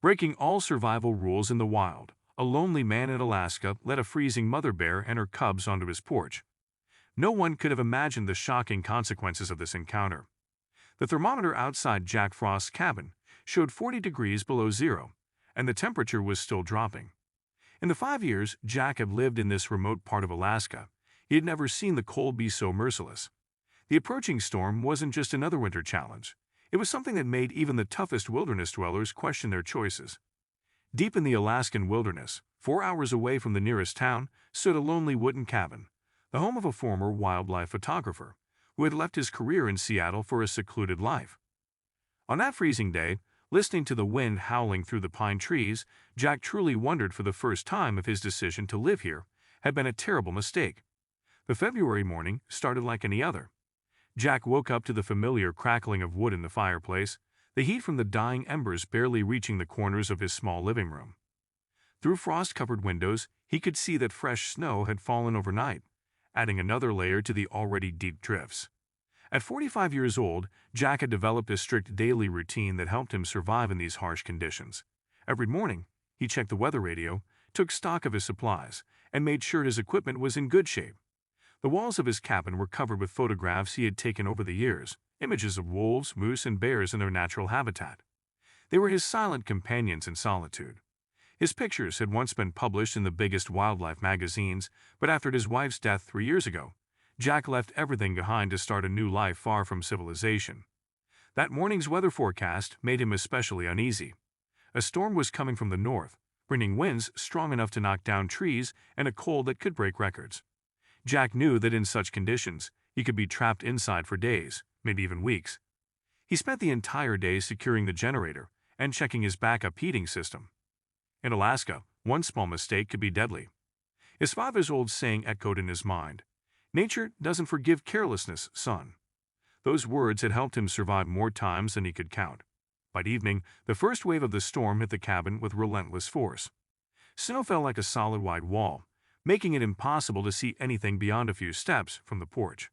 Breaking all survival rules in the wild, a lonely man in Alaska let a freezing mother bear and her cubs onto his porch. No one could have imagined the shocking consequences of this encounter. The thermometer outside Jack Frost's cabin showed 40 degrees below zero, and the temperature was still dropping. In the 5 years Jack had lived in this remote part of Alaska, he had never seen the cold be so merciless. The approaching storm wasn't just another winter challenge. It was something that made even the toughest wilderness dwellers question their choices. Deep in the Alaskan wilderness, 4 hours away from the nearest town, stood a lonely wooden cabin, the home of a former wildlife photographer who had left his career in Seattle for a secluded life. On that freezing day, listening to the wind howling through the pine trees, Jack truly wondered for the first time if his decision to live here had been a terrible mistake. The February morning started like any other. Jack woke up to the familiar crackling of wood in the fireplace, the heat from the dying embers barely reaching the corners of his small living room. Through frost-covered windows, he could see that fresh snow had fallen overnight, adding another layer to the already deep drifts. At 45 years old, Jack had developed a strict daily routine that helped him survive in these harsh conditions. Every morning, he checked the weather radio, took stock of his supplies, and made sure his equipment was in good shape. The walls of his cabin were covered with photographs he had taken over the years, images of wolves, moose, and bears in their natural habitat. They were his silent companions in solitude. His pictures had once been published in the biggest wildlife magazines, but after his wife's death 3 years ago, Jack left everything behind to start a new life far from civilization. That morning's weather forecast made him especially uneasy. A storm was coming from the north, bringing winds strong enough to knock down trees and a cold that could break records. Jack knew that in such conditions, he could be trapped inside for days, maybe even weeks. He spent the entire day securing the generator and checking his backup heating system. In Alaska, one small mistake could be deadly. His father's old saying echoed in his mind, "Nature doesn't forgive carelessness, son." Those words had helped him survive more times than he could count. By evening, the first wave of the storm hit the cabin with relentless force. Snow fell like a solid white wall, making it impossible to see anything beyond a few steps from the porch.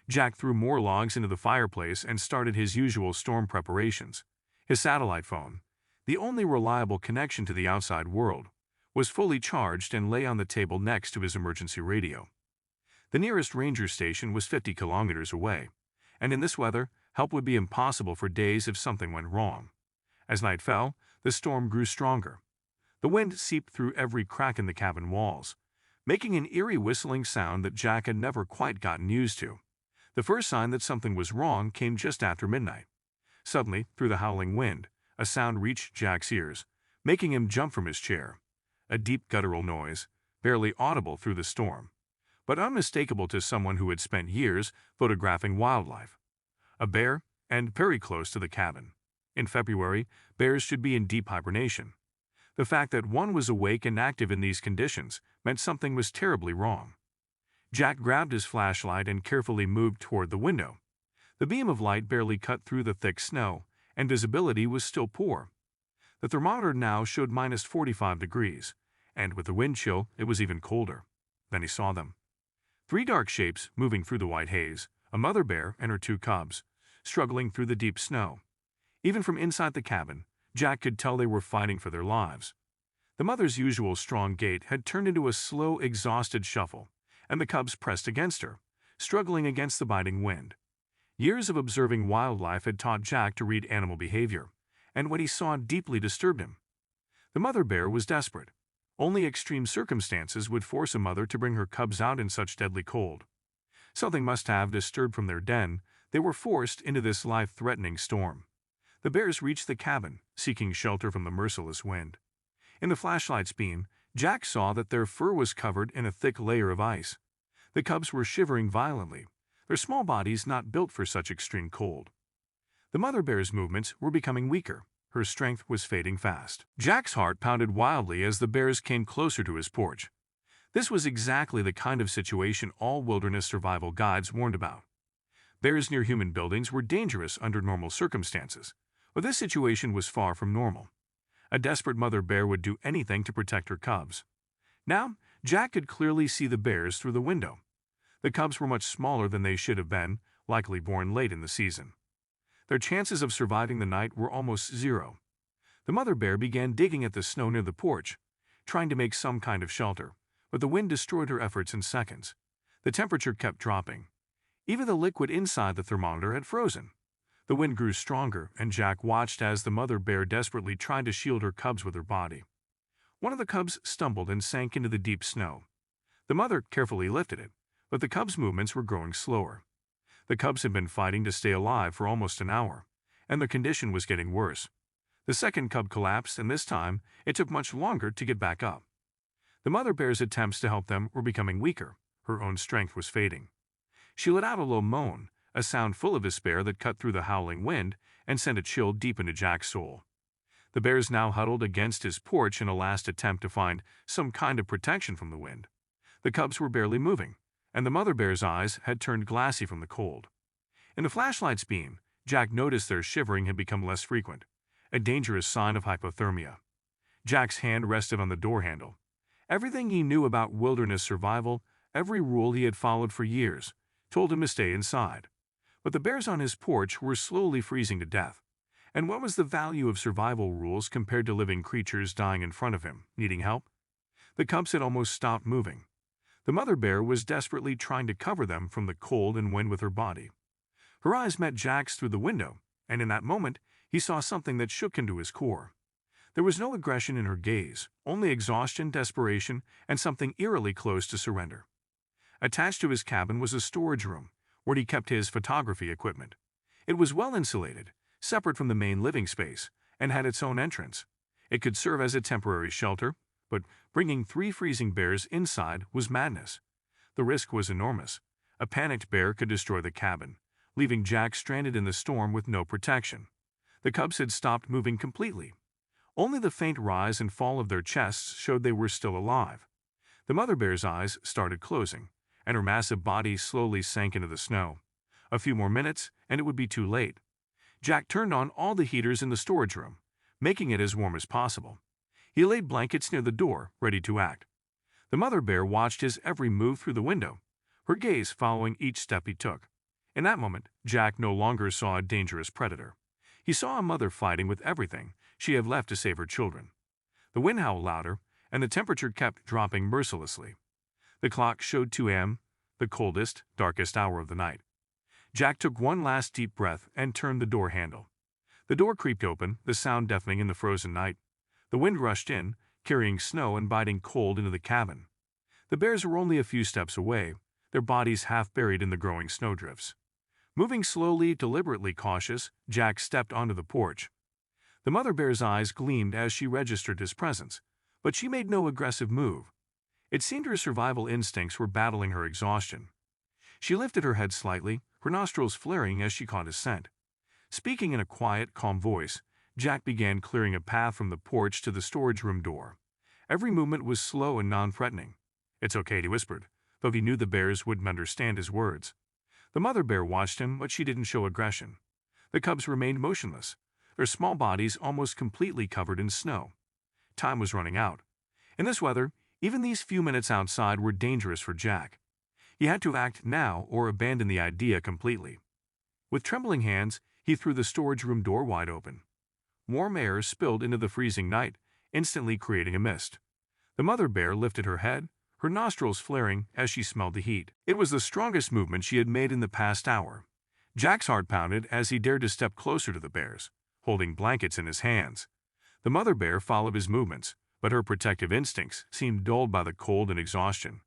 Jack threw more logs into the fireplace and started his usual storm preparations. His satellite phone, the only reliable connection to the outside world, was fully charged and lay on the table next to his emergency radio. The nearest ranger station was 50 kilometers away, and in this weather, help would be impossible for days if something went wrong. As night fell, the storm grew stronger. The wind seeped through every crack in the cabin walls, making an eerie whistling sound that Jack had never quite gotten used to. The first sign that something was wrong came just after midnight. Suddenly, through the howling wind, a sound reached Jack's ears, making him jump from his chair. A deep guttural noise, barely audible through the storm, but unmistakable to someone who had spent years photographing wildlife. A bear, and very close to the cabin. In February, bears should be in deep hibernation. The fact that one was awake and active in these conditions meant something was terribly wrong. Jack grabbed his flashlight and carefully moved toward the window. The beam of light barely cut through the thick snow, and visibility was still poor. The thermometer now showed -45 degrees, and with the wind chill, it was even colder. Then he saw them. 3 dark shapes moving through the white haze, a mother bear and her 2 cubs, struggling through the deep snow. Even from inside the cabin, Jack could tell they were fighting for their lives. The mother's usual strong gait had turned into a slow, exhausted shuffle, and the cubs pressed against her, struggling against the biting wind. Years of observing wildlife had taught Jack to read animal behavior, and what he saw deeply disturbed him. The mother bear was desperate. Only extreme circumstances would force a mother to bring her cubs out in such deadly cold. Something must have disturbed from their den. They were forced into this life-threatening storm. The bears reached the cabin, seeking shelter from the merciless wind. In the flashlight's beam, Jack saw that their fur was covered in a thick layer of ice. The cubs were shivering violently, their small bodies not built for such extreme cold. The mother bear's movements were becoming weaker. Her strength was fading fast. Jack's heart pounded wildly as the bears came closer to his porch. This was exactly the kind of situation all wilderness survival guides warned about. Bears near human buildings were dangerous under normal circumstances, but this situation was far from normal. A desperate mother bear would do anything to protect her cubs. Now, Jack could clearly see the bears through the window. The cubs were much smaller than they should have been, likely born late in the season. Their chances of surviving the night were almost zero. The mother bear began digging at the snow near the porch, trying to make some kind of shelter, but the wind destroyed her efforts in seconds. The temperature kept dropping. Even the liquid inside the thermometer had frozen. The wind grew stronger, and Jack watched as the mother bear desperately tried to shield her cubs with her body. One of the cubs stumbled and sank into the deep snow. The mother carefully lifted it, but the cub's movements were growing slower. The cubs had been fighting to stay alive for almost an hour, and their condition was getting worse. The second cub collapsed, and this time it took much longer to get back up. The mother bear's attempts to help them were becoming weaker. Her own strength was fading. She let out a low moan, a sound full of despair that cut through the howling wind and sent a chill deep into Jack's soul. The bears now huddled against his porch in a last attempt to find some kind of protection from the wind. The cubs were barely moving, and the mother bear's eyes had turned glassy from the cold. In the flashlight's beam, Jack noticed their shivering had become less frequent, a dangerous sign of hypothermia. Jack's hand rested on the door handle. Everything he knew about wilderness survival, every rule he had followed for years, told him to stay inside. But the bears on his porch were slowly freezing to death. And what was the value of survival rules compared to living creatures dying in front of him, needing help? The cubs had almost stopped moving. The mother bear was desperately trying to cover them from the cold and wind with her body. Her eyes met Jack's through the window, and in that moment, he saw something that shook him to his core. There was no aggression in her gaze, only exhaustion, desperation, and something eerily close to surrender. Attached to his cabin was a storage room, where he kept his photography equipment. It was well insulated, separate from the main living space, and had its own entrance. It could serve as a temporary shelter, but bringing 3 freezing bears inside was madness. The risk was enormous. A panicked bear could destroy the cabin, leaving Jack stranded in the storm with no protection. The cubs had stopped moving completely. Only the faint rise and fall of their chests showed they were still alive. The mother bear's eyes started closing, and her massive body slowly sank into the snow. A few more minutes, and it would be too late. Jack turned on all the heaters in the storage room, making it as warm as possible. He laid blankets near the door, ready to act. The mother bear watched his every move through the window, her gaze following each step he took. In that moment, Jack no longer saw a dangerous predator. He saw a mother fighting with everything she had left to save her children. The wind howled louder, and the temperature kept dropping mercilessly. The clock showed 2 a.m., the coldest, darkest hour of the night. Jack took one last deep breath and turned the door handle. The door creaked open, the sound deafening in the frozen night. The wind rushed in, carrying snow and biting cold into the cabin. The bears were only a few steps away, their bodies half buried in the growing snowdrifts. Moving slowly, deliberately cautious, Jack stepped onto the porch. The mother bear's eyes gleamed as she registered his presence, but she made no aggressive move. It seemed her survival instincts were battling her exhaustion. She lifted her head slightly, her nostrils flaring as she caught his scent. Speaking in a quiet, calm voice, Jack began clearing a path from the porch to the storage room door. Every movement was slow and non-threatening. "It's okay," he whispered, though he knew the bears wouldn't understand his words. The mother bear watched him, but she didn't show aggression. The cubs remained motionless, their small bodies almost completely covered in snow. Time was running out. In this weather, even these few minutes outside were dangerous for Jack. He had to act now or abandon the idea completely. With trembling hands, he threw the storage room door wide open. Warm air spilled into the freezing night, instantly creating a mist. The mother bear lifted her head, her nostrils flaring as she smelled the heat. It was the strongest movement she had made in the past hour. Jack's heart pounded as he dared to step closer to the bears, holding blankets in his hands. The mother bear followed his movements, but her protective instincts seemed dulled by the cold and exhaustion.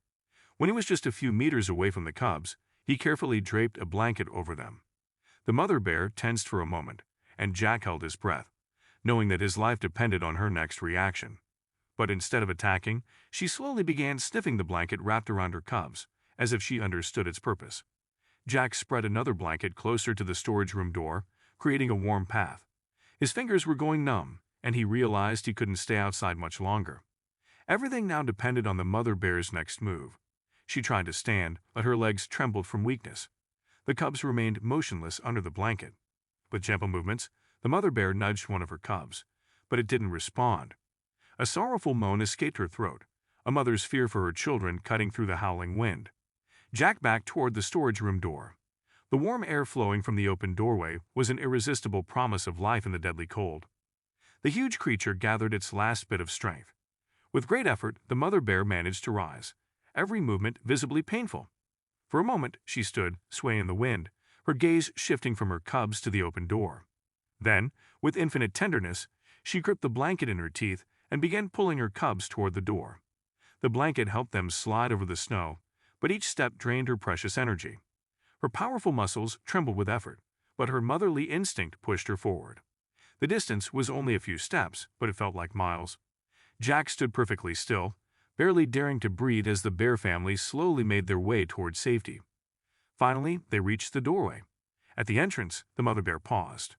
When he was just a few meters away from the cubs, he carefully draped a blanket over them. The mother bear tensed for a moment, and Jack held his breath, knowing that his life depended on her next reaction. But instead of attacking, she slowly began sniffing the blanket wrapped around her cubs, as if she understood its purpose. Jack spread another blanket closer to the storage room door, creating a warm path. His fingers were going numb, and he realized he couldn't stay outside much longer. Everything now depended on the mother bear's next move. She tried to stand, but her legs trembled from weakness. The cubs remained motionless under the blanket. With gentle movements, the mother bear nudged one of her cubs, but it didn't respond. A sorrowful moan escaped her throat, a mother's fear for her children cutting through the howling wind. Jack backed toward the storage room door. The warm air flowing from the open doorway was an irresistible promise of life in the deadly cold. The huge creature gathered its last bit of strength. With great effort, the mother bear managed to rise, every movement visibly painful. For a moment, she stood, swaying in the wind, her gaze shifting from her cubs to the open door. Then, with infinite tenderness, she gripped the blanket in her teeth and began pulling her cubs toward the door. The blanket helped them slide over the snow, but each step drained her precious energy. Her powerful muscles trembled with effort, but her motherly instinct pushed her forward. The distance was only a few steps, but it felt like miles. Jack stood perfectly still, barely daring to breathe as the bear family slowly made their way toward safety. Finally, they reached the doorway. At the entrance, the mother bear paused.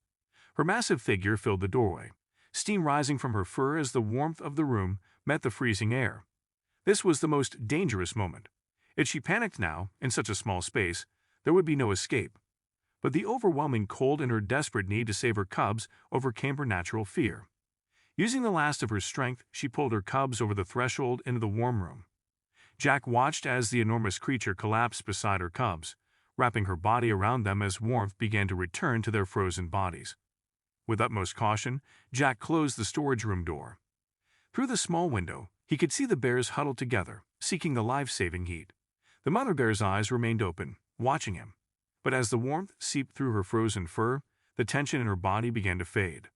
Her massive figure filled the doorway, steam rising from her fur as the warmth of the room met the freezing air. This was the most dangerous moment. If she panicked now, in such a small space, there would be no escape. But the overwhelming cold and her desperate need to save her cubs overcame her natural fear. Using the last of her strength, she pulled her cubs over the threshold into the warm room. Jack watched as the enormous creature collapsed beside her cubs, wrapping her body around them as warmth began to return to their frozen bodies. With utmost caution, Jack closed the storage room door. Through the small window, he could see the bears huddled together, seeking the life-saving heat. The mother bear's eyes remained open, watching him. But as the warmth seeped through her frozen fur, the tension in her body began to fade.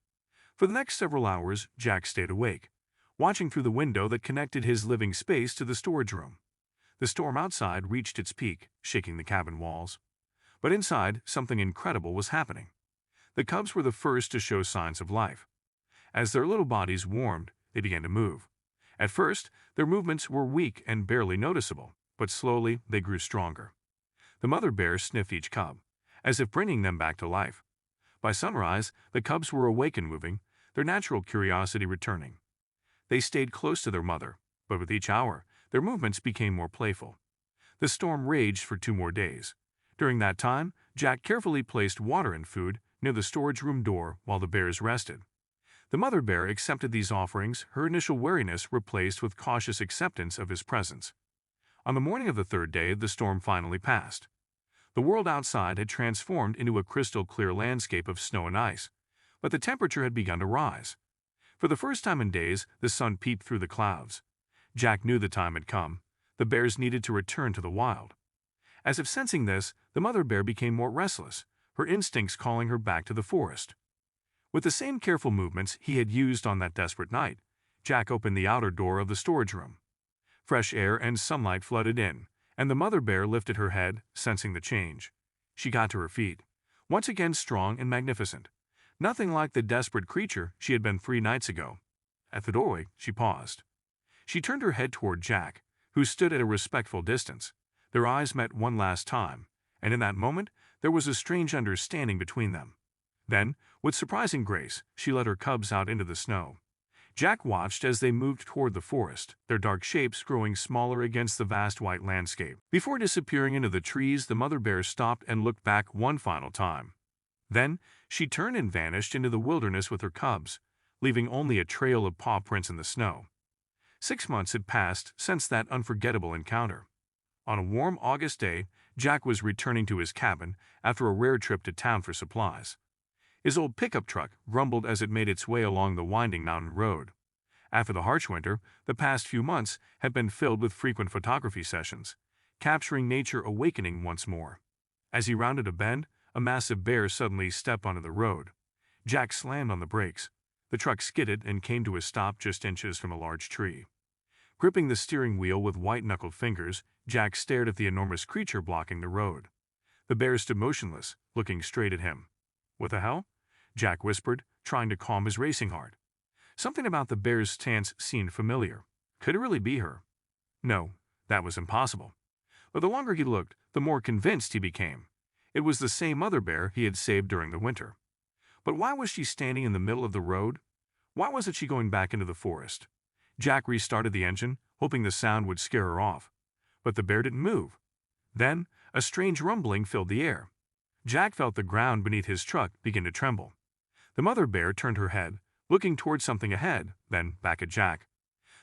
For the next several hours, Jack stayed awake, watching through the window that connected his living space to the storage room. The storm outside reached its peak, shaking the cabin walls. But inside, something incredible was happening. The cubs were the first to show signs of life. As their little bodies warmed, they began to move. At first, their movements were weak and barely noticeable, but slowly they grew stronger. The mother bear sniffed each cub, as if bringing them back to life. By sunrise, the cubs were awake and moving, their natural curiosity returning. They stayed close to their mother, but with each hour, their movements became more playful. The storm raged for 2 more days. During that time, Jack carefully placed water and food near the storage room door while the bears rested. The mother bear accepted these offerings, her initial wariness replaced with cautious acceptance of his presence. On the morning of the 3rd day, the storm finally passed. The world outside had transformed into a crystal-clear landscape of snow and ice, but the temperature had begun to rise. For the first time in days, the sun peeped through the clouds. Jack knew the time had come. The bears needed to return to the wild. As if sensing this, the mother bear became more restless, her instincts calling her back to the forest. With the same careful movements he had used on that desperate night, Jack opened the outer door of the storage room. Fresh air and sunlight flooded in, and the mother bear lifted her head, sensing the change. She got to her feet, once again strong and magnificent. Nothing like the desperate creature she had been 3 nights ago. At the doorway, she paused. She turned her head toward Jack, who stood at a respectful distance. Their eyes met one last time, and in that moment, there was a strange understanding between them. Then, with surprising grace, she led her cubs out into the snow. Jack watched as they moved toward the forest, their dark shapes growing smaller against the vast white landscape. Before disappearing into the trees, the mother bear stopped and looked back one final time. Then, she turned and vanished into the wilderness with her cubs, leaving only a trail of paw prints in the snow. 6 months had passed since that unforgettable encounter. On a warm August day, Jack was returning to his cabin after a rare trip to town for supplies. His old pickup truck rumbled as it made its way along the winding mountain road. After the harsh winter, the past few months had been filled with frequent photography sessions, capturing nature awakening once more. As he rounded a bend, a massive bear suddenly stepped onto the road. Jack slammed on the brakes. The truck skidded and came to a stop just inches from a large tree. Gripping the steering wheel with white-knuckled fingers, Jack stared at the enormous creature blocking the road. The bear stood motionless, looking straight at him. "What the hell?" Jack whispered, trying to calm his racing heart. Something about the bear's stance seemed familiar. Could it really be her? No, that was impossible. But the longer he looked, the more convinced he became. It was the same mother bear he had saved during the winter. But why was she standing in the middle of the road? Why wasn't she going back into the forest? Jack restarted the engine, hoping the sound would scare her off. But the bear didn't move. Then, a strange rumbling filled the air. Jack felt the ground beneath his truck begin to tremble. The mother bear turned her head, looking toward something ahead, then back at Jack.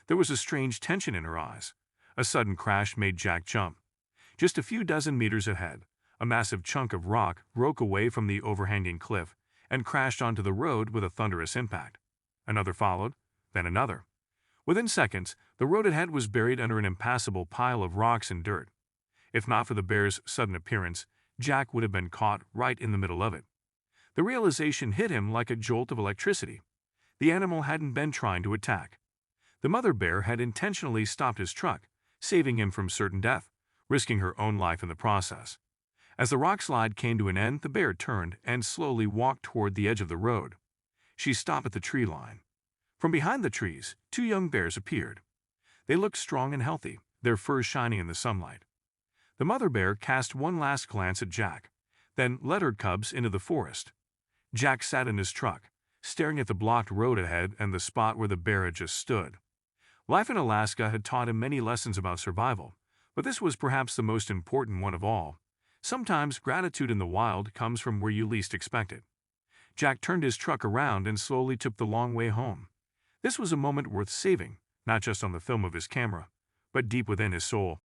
There was a strange tension in her eyes. A sudden crash made Jack jump. Just a few dozen meters ahead, a massive chunk of rock broke away from the overhanging cliff and crashed onto the road with a thunderous impact. Another followed, then another. Within seconds, the road ahead was buried under an impassable pile of rocks and dirt. If not for the bear's sudden appearance, Jack would have been caught right in the middle of it. The realization hit him like a jolt of electricity. The animal hadn't been trying to attack. The mother bear had intentionally stopped his truck, saving him from certain death, risking her own life in the process. As the rock slide came to an end, the bear turned and slowly walked toward the edge of the road. She stopped at the tree line. From behind the trees, two young bears appeared. They looked strong and healthy, their fur shining in the sunlight. The mother bear cast one last glance at Jack, then led her cubs into the forest. Jack sat in his truck, staring at the blocked road ahead and the spot where the bear had just stood. Life in Alaska had taught him many lessons about survival, but this was perhaps the most important one of all. Sometimes gratitude in the wild comes from where you least expect it. Jack turned his truck around and slowly took the long way home. This was a moment worth saving, not just on the film of his camera, but deep within his soul.